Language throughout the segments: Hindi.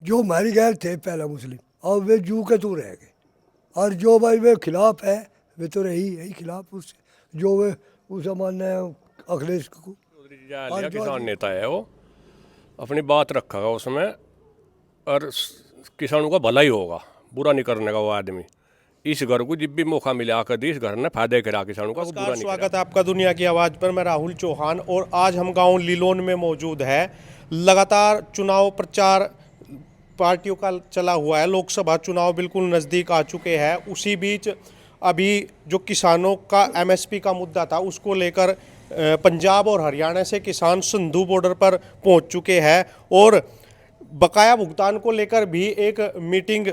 जो मर गए थे पहला मुस्लिम, अब वे जू के तू रह गए। और जो भाई वे खिलाफ है, वे तो रही यही खिलाफ उससे, जो वे उस जमाने अखिलेश को। चौधरी जी जया और लिया, जो किसान नेता है वो, अपनी बात रखा उसमें, और किसानों का भला ही होगा, बुरा नहीं करने का वो आदमी। इस घर को जब भी मौका मिला आकर दी, इस घर ने फायदे करा किसानों का, वो बुरा नमस्कार, नहीं स्वागत करा। है आपका दुनिया की आवाज़ पर। मैं राहुल चौहान और आज हम गांव लीलोन में मौजूद है। लगातार चुनाव प्रचार पार्टियों का चला हुआ है। लोकसभा चुनाव बिल्कुल नज़दीक आ चुके हैं। उसी बीच अभी जो किसानों का एमएसपी का मुद्दा था, उसको लेकर पंजाब और हरियाणा से किसान सिंधु बॉर्डर पर पहुंच चुके हैं और बकाया भुगतान को लेकर भी एक मीटिंग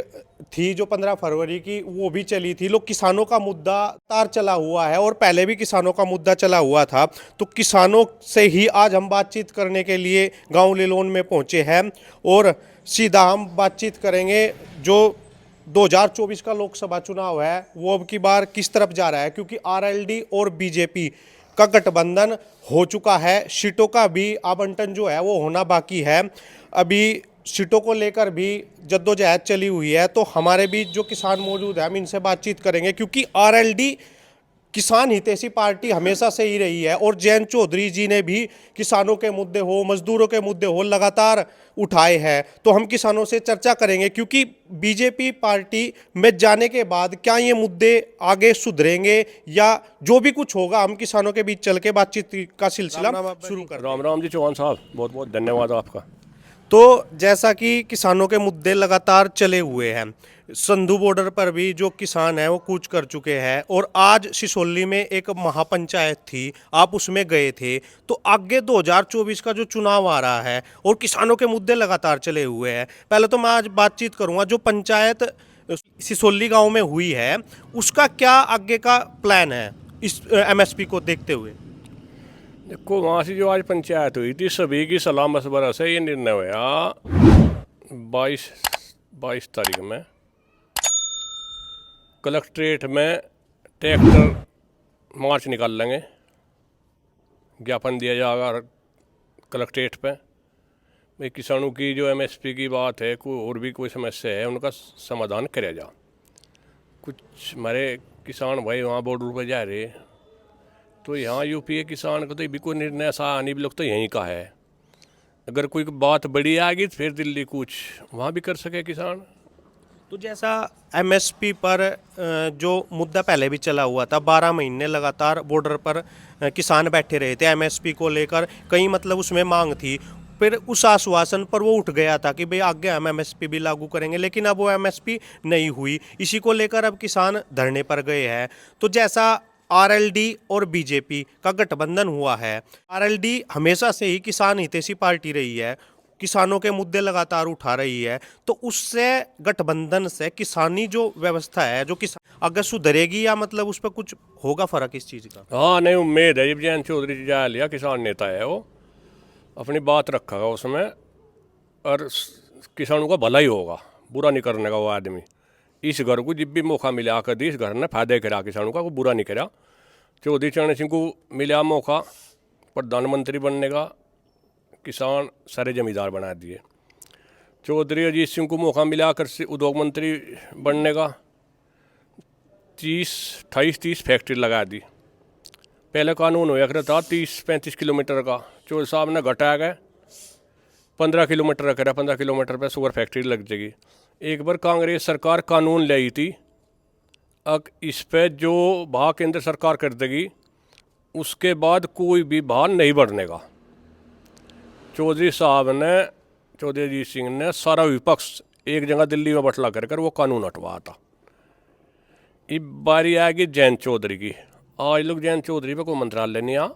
थी जो 15 फरवरी की, वो भी चली थी। लोग किसानों का मुद्दा तार चला हुआ है और पहले भी किसानों का मुद्दा चला हुआ था। तो किसानों से ही आज हम बातचीत करने के लिए गांव लिलोन में पहुंचे हैं और सीधा हम बातचीत करेंगे जो 2024 का लोकसभा चुनाव है वो अब की बार किस तरफ जा रहा है, क्योंकि आरएलडी और बीजेपी का गठबंधन हो चुका है। सीटों का भी आवंटन जो है वो होना बाकी है। अभी सीटों को लेकर भी जद्दोजहद चली हुई है। तो हमारे बीच जो किसान मौजूद है, हम इनसे बातचीत करेंगे, क्योंकि आरएलडी किसान हितैषी पार्टी हमेशा से ही रही है और जयंत चौधरी जी ने भी किसानों के मुद्दे हो, मजदूरों के मुद्दे हो, लगातार उठाए हैं। तो हम किसानों से चर्चा करेंगे, क्योंकि बीजेपी पार्टी में जाने के बाद क्या ये मुद्दे आगे सुधरेंगे या जो भी कुछ होगा, हम किसानों के बीच चल के बातचीत का सिलसिला शुरू कर। राम राम जी चौहान साहब, बहुत बहुत धन्यवाद आपका। तो जैसा कि किसानों के मुद्दे लगातार चले हुए हैं, संधू बॉर्डर पर भी जो किसान हैं वो कूच कर चुके हैं और आज सिसोली में एक महापंचायत थी, आप उसमें गए थे। तो आगे 2024 का जो चुनाव आ रहा है और किसानों के मुद्दे लगातार चले हुए हैं। पहले तो मैं आज बातचीत करूंगा जो पंचायत सिसोली गांव में हुई है, उसका क्या आगे का प्लान है इस एमएसपी को देखते हुए। देखो, वहाँ से जो आज पंचायत हुई थी, सभी की सलाह मशवरा से ये निर्णय हुआ 22 तारीख में कलेक्ट्रेट में ट्रैक्टर मार्च निकाल लेंगे, ज्ञापन दिया जाएगा कलेक्ट्रेट पे। भाई किसानों की जो एमएसपी की बात है, कोई और भी कोई समस्या है, उनका समाधान किया जा। कुछ हमारे किसान भाई वहाँ बॉर्डर पर जा रहे, तो यहाँ यूपी के किसान को तो भी कोई निर्णय ऐसा आने भी लोग तो यहीं का है। अगर कोई बात बड़ी आ गई तो फिर दिल्ली कुछ वहाँ भी कर सके किसान। तो जैसा एमएसपी पर जो मुद्दा पहले भी चला हुआ था, 12 महीने लगातार बॉर्डर पर किसान बैठे रहे थे एमएसपी को लेकर, कई मतलब उसमें मांग थी। फिर उस आश्वासन पर वो उठ गया था कि भाई आगे हम एमएसपी भी लागू करेंगे, लेकिन अब वो एमएसपी नहीं हुई। इसी को लेकर अब किसान धरने पर गए हैं। तो जैसा आरएलडी और बीजेपी का गठबंधन हुआ है, आरएलडी हमेशा से ही किसान हितैषी पार्टी रही है, किसानों के मुद्दे लगातार उठा रही है। तो उससे गठबंधन से किसानी जो व्यवस्था है, जो किसान अगर सुधरेगी या मतलब उस पर कुछ होगा फर्क इस चीज़ का। हाँ, नहीं, उम्मीद है। जब जयंत चौधरी जी जा लिया, किसान नेता है वो, अपनी बात रखा उसमें, और किसानों का भला ही होगा, बुरा नहीं करने का वो आदमी। इस घर को जब भी मौका मिला आकर दी, इस घर ने फायदे करा किसानों का, वो बुरा नहीं करा। चौधरी चरण सिंह को मिला मौका प्रधानमंत्री बनने का, किसान सारे जमींदार बना दिए। चौधरी अजीत सिंह को मौका मिला कर उद्योग मंत्री बनने का, 28-30 फैक्ट्री लगा दी। पहले कानून हो रहा था 30-35 किलोमीटर का, चौधरी साहब ने घटा गए 15 किलोमीटर रख रहा, 15 किलोमीटर पर शुगर फैक्ट्री लग जाएगी। एक बार कांग्रेस सरकार कानून लाई थी, अब इस पर जो भाव केंद्र सरकार कर देगी, उसके बाद कोई भी भाव नहीं बढ़ने का। चौधरी साहब ने, चौधरी अजीत सिंह ने सारा विपक्ष एक जगह दिल्ली में बटला कर वो कानून हटवाया था। अब बारी आएगी जयंत चौधरी की। आज लोग जयंत चौधरी पे कोई मंत्रालय नहीं आ,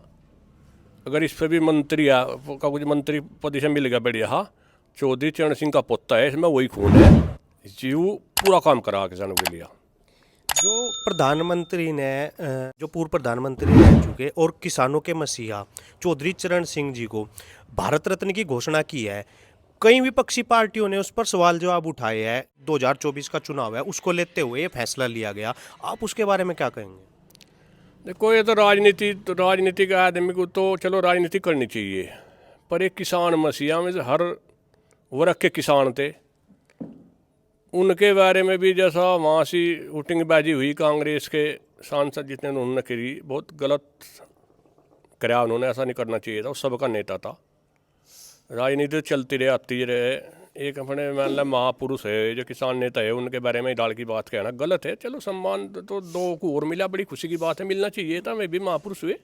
अगर इस पर भी मंत्री का कुछ मंत्री पद से मिल गया बढ़िया। हाँ, चौधरी चरण सिंह का पोता है, इसमें वही खून है, जीव पूरा काम करा किसानों के लिए। जो प्रधानमंत्री ने जो पूर्व प्रधानमंत्री रह चुके और किसानों के मसीहा चौधरी चरण सिंह जी को भारत रत्न की घोषणा की है, कई विपक्षी पार्टियों ने उस पर सवाल जवाब उठाए हैं। 2024 का चुनाव है, उसको लेते हुए ये फैसला लिया गया। आप उसके बारे में क्या कहेंगे। देखो, ये तो राजनीति के आदमी को तो चलो राजनीति करनी चाहिए, पर एक किसान मसीहा में से हर वर्ग के किसान थे, उनके बारे में भी जैसा वहाँ से वोटिंगबाजी हुई कांग्रेस के सांसद जितने उन्होंने करी, बहुत गलत कराया उन्होंने, ऐसा नहीं करना चाहिए था। वो सबका नेता था, राजनीति तो चलती रहे आती रहे। एक अपने मतलब महापुरुष है जो किसान नेता है, उनके बारे में डाल की बात कहना गलत है। चलो सम्मान तो दो को और मिला, बड़ी खुशी की बात है, मिलना चाहिए था। मैं भी महापुरुष हुए,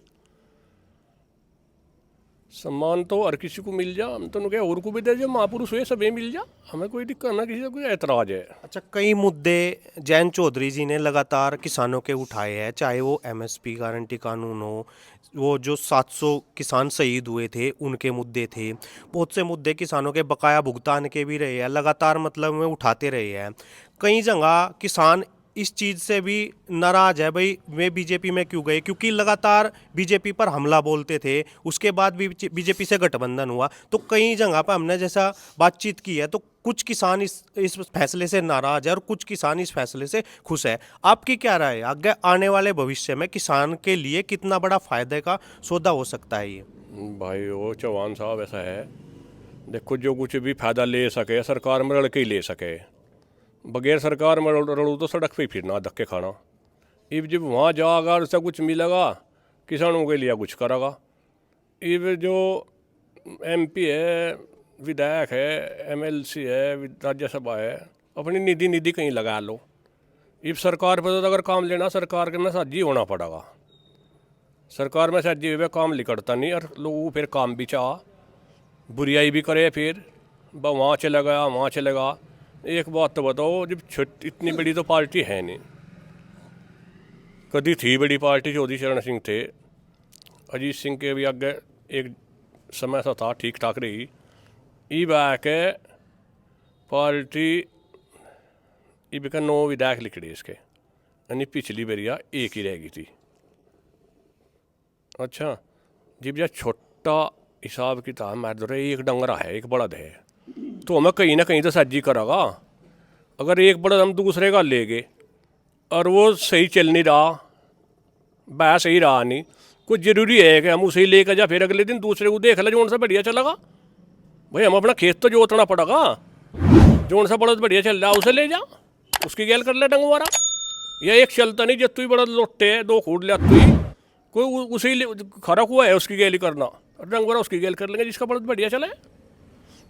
सम्मान तो हर किसी को मिल जा, हम तो उनके और को भी दे, जो महापुरुष हुए सभी मिल जा, हमें कोई दिक्कत ना, किसी का कोई ऐतराज है। अच्छा, कई मुद्दे जयंत चौधरी जी ने लगातार किसानों के उठाए हैं, चाहे वो एमएसपी गारंटी कानून हो, वो जो 700 किसान शहीद हुए थे उनके मुद्दे थे, बहुत से मुद्दे किसानों के बकाया भुगतान के भी रहे हैं, लगातार मतलब में उठाते रहे हैं। कई जगह किसान इस चीज़ से भी नाराज है, भाई वे बीजेपी में क्यों गए, क्योंकि लगातार बीजेपी पर हमला बोलते थे, उसके बाद भी बीजेपी से गठबंधन हुआ। तो कई जगह पर हमने जैसा बातचीत की है, तो कुछ किसान इस फैसले से नाराज है और कुछ किसान इस फैसले से खुश है। आपकी क्या राय है, आगे आने वाले भविष्य में किसान के लिए कितना बड़ा फायदे का सौदा हो सकता है ये? भाई वो चौहान साहब ऐसा है, देखो जो कुछ भी फायदा ले सके सरकार में रल के ही ले सके, बगैर सरकार में रड़ू तो सड़क पे ही फिरना, धक्के खाना। इब जब वहाँ जाएगा और उससे कुछ मिलेगा, किसानों के लिए कुछ करेगा। इब जो एमपी है, विधायक है, एमएलसी है, राज्यसभा है, अपनी निधि कहीं लगा लो। इब सरकार पर तो अगर काम लेना, सरकार के में साझी होना पड़ेगा। सरकार में साझी हुए काम लिकड़ता नहीं, और लोग फिर काम भी चाह, बुराई भी करे, फिर वहाँ चला गया वहाँ चलेगा। एक बात तो बताओ, जब इतनी बड़ी तो पार्टी है नहीं, कभी थी बड़ी पार्टी, चौधरी चरण सिंह थे, अजीत सिंह के भी आगे एक समय सा था, ठीक ठाक रही। ई के पार्टी इब का 9 विधायक लिखड़ी इसके, यानी पिछली बेरिया एक ही रह गई थी। अच्छा, जब यह छोटा हिसाब किताब मैं दो एक डंगरा है, एक बड़द है, तो हमें कहीं ना कहीं तो साझी करेगा। अगर एक बड़द हम दूसरे का ले गए और वो सही चल नहीं रहा, बह सही रहा नहीं, कुछ ज़रूरी है कि हम उसे ही लेकर जा, फिर अगले दिन दूसरे को देख ला जो उनसे बढ़िया चलेगा। भाई हम अपना खेत तो जोतना पड़ेगा, जो उनसे बड़द बढ़िया चल रहा उसे ले जा, उसकी गैल कर ले डंगवारा। या एक चलता नहीं, जब तू ही बड़द लौटते है, 2 खूट लिया तू ही, कोई उसे ही खड़ा हुआ है उसकी गैली करना, और डंगवारा उसकी गैल कर लेंगे जिसका बड़द बढ़िया चले।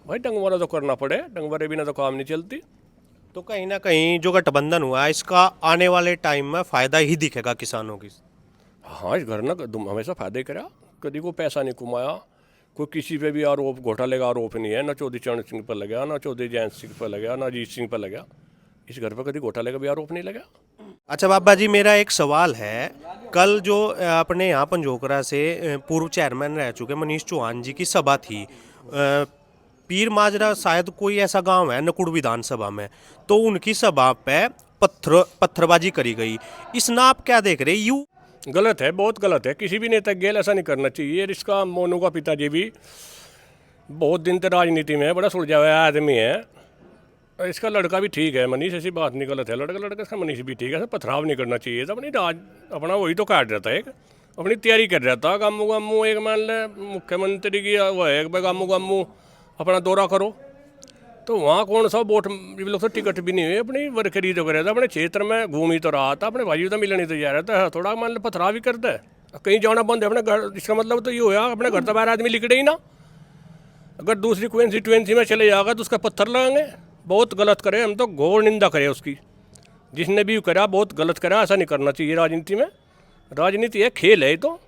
भाई डंगवारा तो करना पड़े, डंगवारे बिना तो काम नहीं चलती। तो कहीं ना कहीं जो गठबंधन हुआ है, इसका आने वाले टाइम में फ़ायदा ही दिखेगा किसानों की। हाँ, इस घर ना हमेशा फायदे करा, कभी को पैसा नहीं कमाया, कोई किसी पे भी आरोप घोटाले का आरोप नहीं है, ना चौधरी चरण सिंह पर लगा, ना चौधरी जयंत सिंह पर लगा, ना अजीत सिंह पर लगा। इस घर पर कभी घोटाले का भी आरोप नहीं लगा। अच्छा बाबा जी, मेरा एक सवाल है, कल जो अपने यहाँ पंजोकरा से पूर्व चेयरमैन रह चुके मनीष चौहान जी की सभा थी, पीर माजरा शायद कोई ऐसा गांव है नकुड़ विधानसभा में, तो उनकी सभा पे पत्थरबाजी करी गई। इस ना आप क्या देख रहे? यू गलत है, बहुत गलत है, किसी भी नेता गेल ऐसा नहीं करना चाहिए। और इसका मोनू का पिताजी भी बहुत दिन तक राजनीति में है, बड़ा सुलझा हुआ आदमी है। और इसका लड़का भी ठीक है, मनीष, ऐसी बात नहीं गलत है, लड़का इसका मनीष भी ठीक है, पथराव नहीं करना चाहिए था। अपनी अपना वही तो काट रहा था, एक अपनी तैयारी कर रहा था, गामू एक मान ले मुख्यमंत्री की वो है, एक गामू अपना दौरा करो, तो वहाँ कौन सा वोट, लोग तो टिकट भी नहीं हुई, अपनी वर्करी तो कर रहा था, अपने क्षेत्र में घूम ही तो रहा था, अपने भाई तो मिलने तो जा रहा था, थोड़ा मान लो पथराव भी करता है, कहीं जाना बंद है अपने घर। इसका मतलब तो ये होया अपने घर तो बाहर आदमी लिखड़े ही ना, अगर दूसरी कॉन्स्टिट्यूएंसी में चले जाएगा तो उसका पत्थर लगाएंगे। बहुत गलत करे, हम तो घोर निंदा करें उसकी, जिसने भी करा बहुत गलत करा, ऐसा नहीं करना चाहिए राजनीति में। राजनीति है, खेल है, तो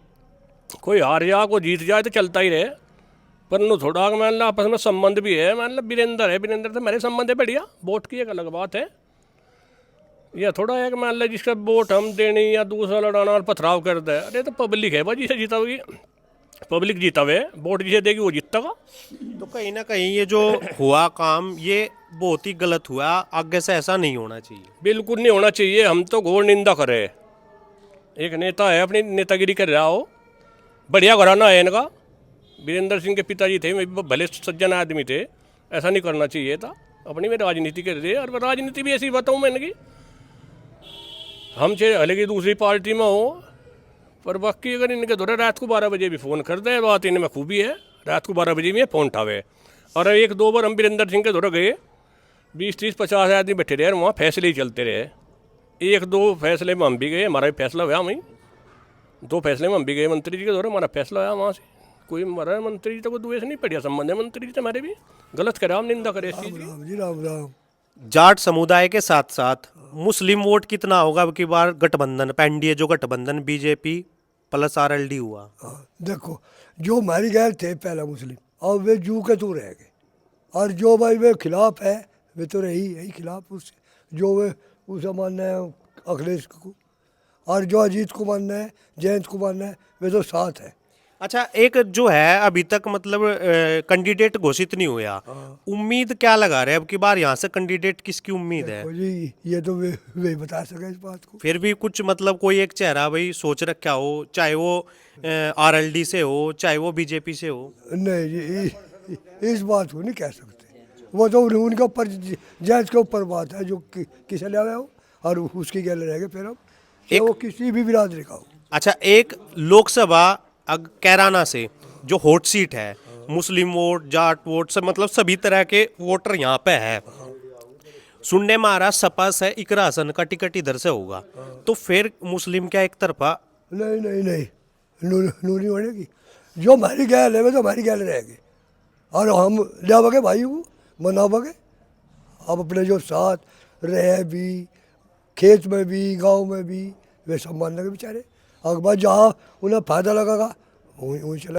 कोई हार जा कोई जीत जाए तो चलता ही रहे, पर नो थोड़ा मान लो आपस में संबंध भी है, मान लो वीरेंद्र है, वीरेंद्र से मेरे संबंध है बढ़िया, वोट की एक अलग बात है। यह थोड़ा है कि मान लो जिसका वोट हम देनी या दूसरा लड़ाना और पथराव करता है, अरे तो पब्लिक है भाई, जिसे जीता होगी पब्लिक जीता हुए, वोट जिसे देगी वो जीतेगा। तो कहीं ना कहीं ये जो हुआ काम ये बहुत ही गलत हुआ, आगे से ऐसा नहीं होना चाहिए। बिल्कुल नहीं होना चाहिए, हम तो घोर निंदा करें। एक नेता है अपनी नेतागिरी कर रहा हो, बढ़िया घराना है इनका, वीरेंद्र सिंह के पिताजी थे, भले सज्जन आदमी थे, ऐसा नहीं करना चाहिए था। अपनी में राजनीति कर रहे, और राजनीति भी ऐसी बताऊँ मैं इनकी, हम चाहे हालांकि दूसरी पार्टी में हो, पर बाकी अगर इनके दौरे रात को 12 बजे भी फ़ोन करते हैं, बात इनमें खूबी है, रात को 12 बजे भी फ़ोन उठावे। और 1-2 बार हम वीरेंद्र सिंह के दौरे गए 20-30-50 आदमी बैठे रहे, वहाँ फैसले ही चलते रहे। एक दो फैसले में हम भी गए, हमारा भी फैसला हुआ वहीं। 2 फैसले में हम भी गए मंत्री जी के दौरे, हमारा फैसला हुआ वहाँ से। कोई हमारा मंत्री जी तो कोई द्वेष नहीं पड़िया, संबंध है मंत्री जी से हमारे भी। गलत करे, हम निंदा करे इस चीज़ की। राम जी राम राम। जाट समुदाय के साथ साथ मुस्लिम वोट कितना होगा अब की बार गठबंधन एनडीए जो गठबंधन बीजेपी प्लस आरएलडी हुआ? हाँ, देखो जो हमारी गैर थे पहला मुस्लिम, अब वे जू के तू रह गए। और जो भाई वे खिलाफ है वे तो यही खिलाफ उससे, जो वे उसे मानना है अखिलेश को, और जो अजीत को मानना है, जयंत को मानना है, वे तो साथ है। अच्छा, एक जो है अभी तक मतलब कैंडिडेट घोषित नहीं हुआ, उम्मीद क्या लगा रहे अब की बार यहाँ से कैंडिडेट किसकी उम्मीद है? देखो जी ये तो वे बता सके इस बात को। फिर भी कुछ मतलब कोई एक चेहरा भाई सोच रखा हो, चाहे वो आरएलडी से हो चाहे वो बीजेपी से हो? नहीं जी इस बात को नहीं कह सकते, वो तो उनके ऊपर जज के ऊपर बात है, जो किसे ले आया हो और उसकी गैल रहेगा फिर हम, एक- वो किसी भी बिरादरी का हो। अच्छा, एक लोकसभा कैराना से जो हॉट सीट है, मुस्लिम वोट जाट वोट सब मतलब सभी तरह के वोटर यहाँ पे है। सुनने में आ रहा सपा से इकरा हसन का टिकट इधर से होगा, तो फिर मुस्लिम क्या एक तरफा? नहीं नहीं नहीं, नूरी होने की जो हमारी गैल है वे तो हमारी गैल रहेगी, और हम ले बगे भाई को मना बगे। अब अपने जो साथ रहे भी, खेत में भी गांव में भी, वे सब मानने के बेचारे। अखबार जहाँ उन्हें फायदा लगेगा वहीं चला।